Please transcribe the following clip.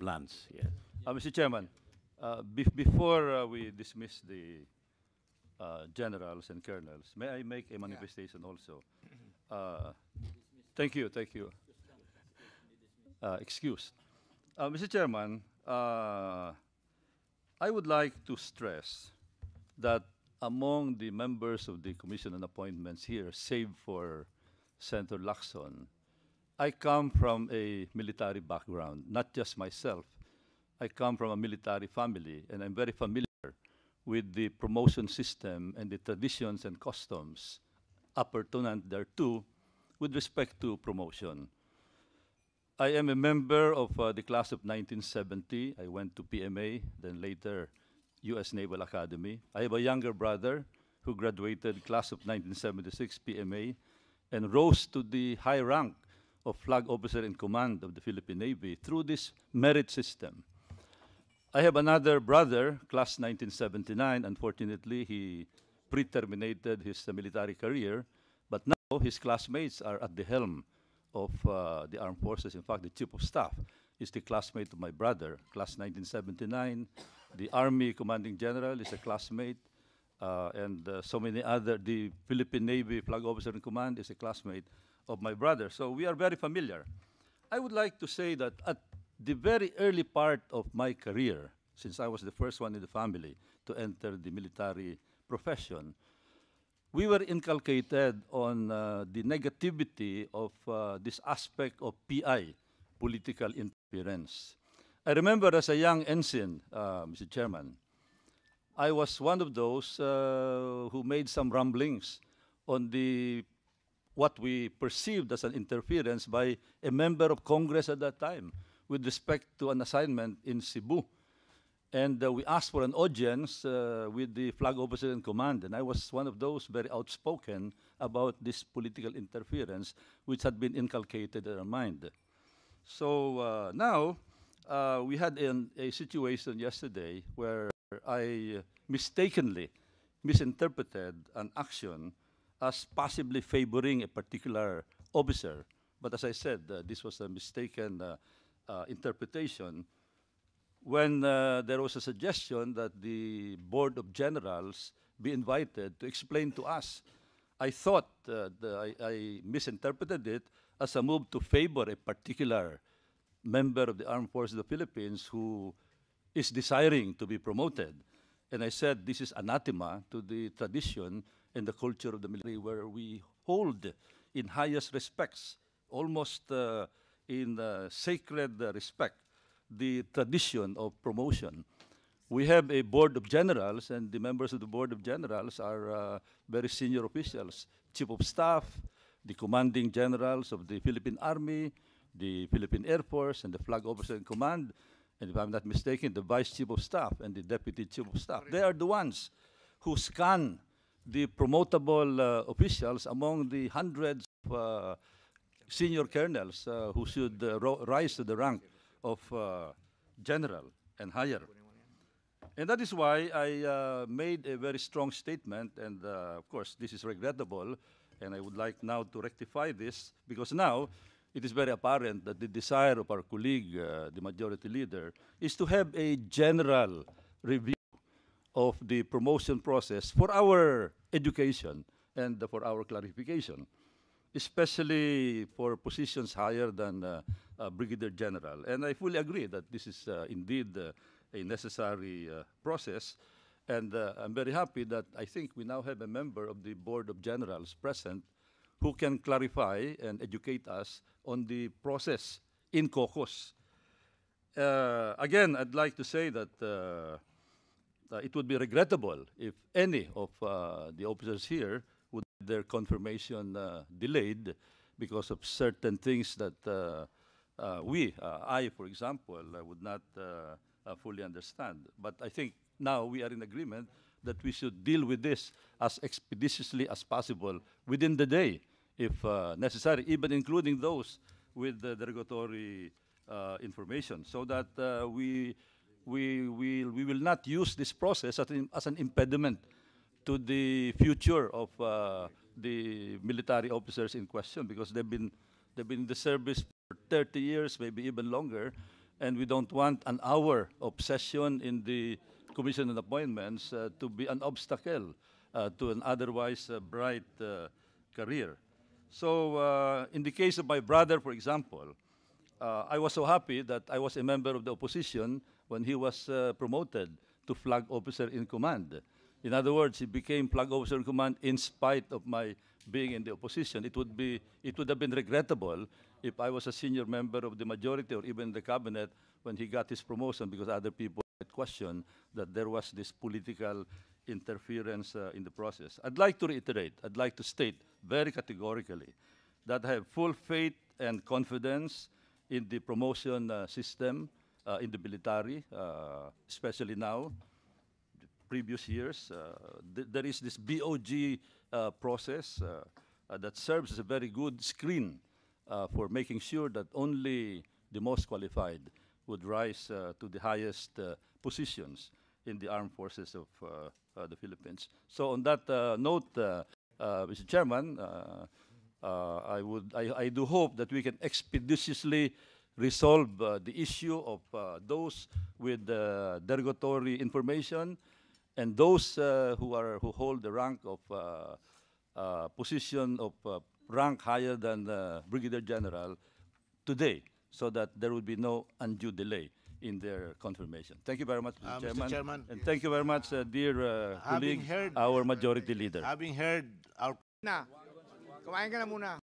plans. Yes. Mr. Chairman, before we dismiss the generals and colonels, may I make a manifestation also? Uh, thank you. Excuse. Mr. Chairman, I would like to stress that among the members of the Commission on Appointments here, save for Senator Lacson, I come from a military background, not just myself. I come from a military family, and I'm very familiar with the promotion system and the traditions and customs appurtenant thereto with respect to promotion. I am a member of the class of 1970. I went to PMA, then later U.S. Naval Academy. I have a younger brother who graduated class of 1976 PMA and rose to the high rank of Flag Officer in Command of the Philippine Navy through this merit system. I have another brother, class 1979. Unfortunately, he pre-terminated his military career, but now his classmates are at the helm of the armed forces. In fact, the chief of staff is the classmate of my brother, class 1979. The Army commanding general is a classmate, and so many other. The Philippine Navy flag officer in command is a classmate of my brother. So we are very familiar. I would like to say that at the very early part of my career, since I was the first one in the family to enter the military profession, we were inculcated on the negativity of this aspect of PI, political interference. I remember as a young ensign, Mr. Chairman, I was one of those who made some rumblings on the what we perceived as an interference by a member of Congress at that time with respect to an assignment in Cebu. And we asked for an audience with the flag officer in command, and I was one of those very outspoken about this political interference which had been inculcated in our mind. So now we had a situation yesterday where I mistakenly misinterpreted an action as possibly favoring a particular officer. But as I said, this was a mistaken interpretation. When there was a suggestion that the Board of Generals be invited to explain to us, I thought I misinterpreted it as a move to favor a particular member of the Armed Forces of the Philippines who is desiring to be promoted. And I said this is anathema to the tradition and the culture of the military, where we hold in highest respects, almost in sacred respect, the tradition of promotion. We have a board of generals, and the members of the board of generals are very senior officials, chief of staff, the commanding generals of the Philippine Army, the Philippine Air Force, and the flag officer in command, and if I'm not mistaken, the vice chief of staff and the deputy chief of staff. They are the ones who scan the promotable officials among the hundreds of senior colonels who should rise to the rank of general and higher. And that is why I made a very strong statement, and of course this is regrettable, and I would like now to rectify this, because now it is very apparent that the desire of our colleague, the majority leader, is to have a general review of the promotion process for our education and for our clarification, especially for positions higher than Brigadier General. And I fully agree that this is indeed a necessary process. And I'm very happy that I think we now have a member of the Board of Generals present who can clarify and educate us on the process in caucus. Again, I'd like to say that it would be regrettable if any of the officers here would have their confirmation delayed because of certain things that I, for example, would not fully understand. But I think now we are in agreement that we should deal with this as expeditiously as possible within the day, if necessary, even including those with the derogatory information, so that we will not use this process as an impediment to the future of the military officers in question, because they've been in the service for 30 years, maybe even longer, and we don't want an hour obsession in the Commission on Appointments to be an obstacle to an otherwise bright career. So in the case of my brother, for example, I was so happy that I was a member of the opposition when he was promoted to flag officer in command. In other words, he became flag officer in command in spite of my being in the opposition. It would have been regrettable if I was a senior member of the majority or even the cabinet when he got his promotion, because other people had questioned that there was this political interference in the process. I'd like to reiterate, I'd like to state very categorically that I have full faith and confidence in the promotion system in the military, especially now, previous years. There is this BOG process that serves as a very good screen for making sure that only the most qualified would rise to the highest positions in the armed forces of the Philippines. So on that note, Mr. Chairman, I do hope that we can expeditiously resolve the issue of those with derogatory information and those who hold the rank of position of rank higher than Brigadier General today, so that there will be no undue delay in their confirmation. Thank you very much, Mr. Chairman. And thank you very much, dear colleague, our majority leader. Having heard our Na, kumain ka na muna.